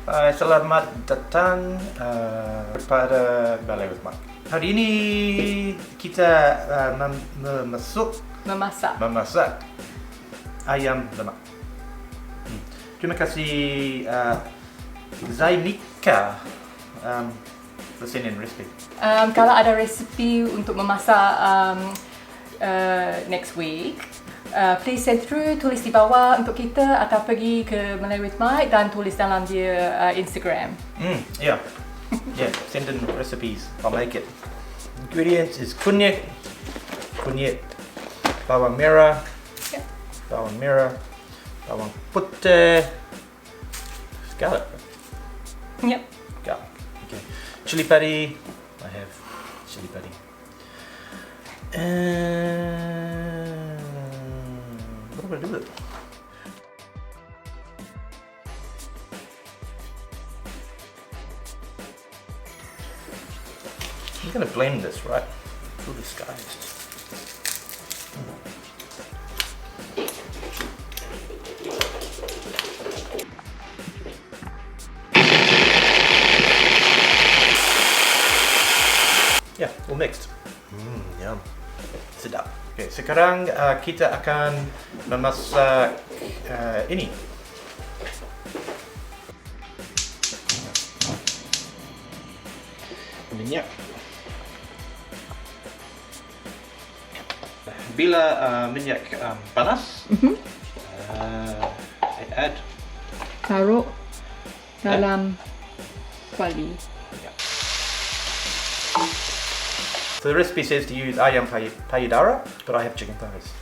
Selamat datang pada Malay with Mike. Hari ini kita memasak ayam lemak. Terima kasih Zainika send in recipe. Kalau ada resipi untuk memasak next week, please send through, tulis di bawah untuk kita atau pergi ke Malay with Mike dan tulis dalam dia Instagram. Yeah, send in recipes. I'll make it. Ingredients is kunyit, bawang merah, bawang putih, garlic. Yep. Garlic. Okay. Chili padi. I have chili padi. What am I do with it? I'm gonna blend this, right? Through the skies. Yeah, all mixed. Yum. Sedap. Okay, sekarang kita akan memasak ini. Minyak. Bila minyak panas, I add. Taruh dalam kuali. So the recipe says to use ayam payudara, but I have chicken thighs.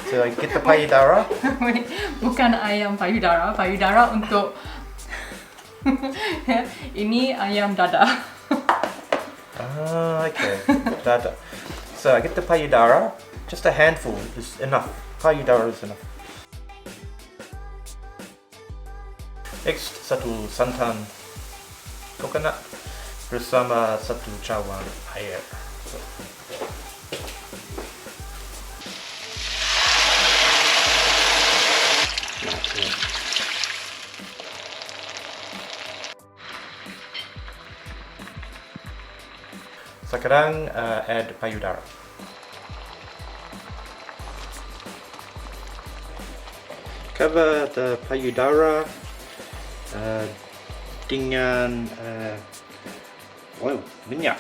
So I get the payudara. Wait, bukan ayam payudara. Payudara untuk ini ayam dada. Okay. Dada. So I get the payudara. Just a handful is enough. Payudara is enough. Next, satu santan coconut bersama satu cawan air. Sekarang add payudara. Cover the payudara dengan minyak.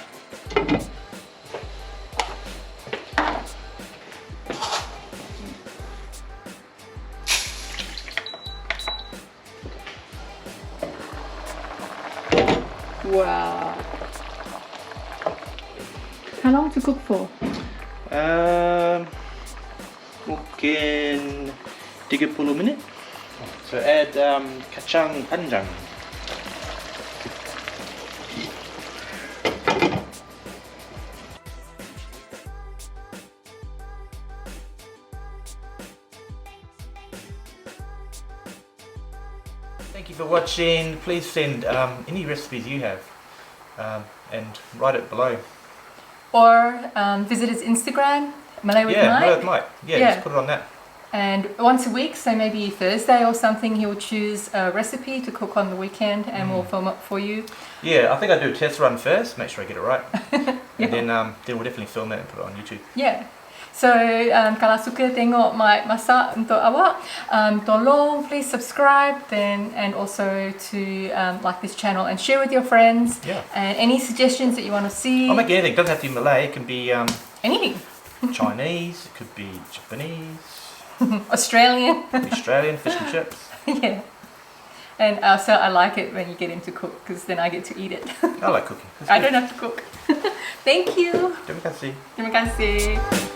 Wow. How long to cook for? Mungkin 30 minit. So add kacang panjang. Thank you for watching. Please send any recipes you have and write it below. Or visit his Instagram, Malay with Mike. Malay with Mike. Just put it on that. And once a week, so maybe Thursday or something, he'll choose a recipe to cook on the weekend and we'll film it for you. Yeah, I think I'll do a test run first, make sure I get it right. And then we'll definitely film it and put it on YouTube. Yeah. So kalau suka tengok Mike masak untuk awak, tolong please subscribe and also to like this channel and share with your friends. Yeah. And any suggestions that you want to see. I'll make anything. It doesn't have to be Malay. It can be anything. Chinese. It could be Japanese. Australian. Fish and chips. Yeah. And also I like it when you get him to cook because then I get to eat it. I like cooking. I don't have to cook. Thank you. Terima kasih. Terima kasih.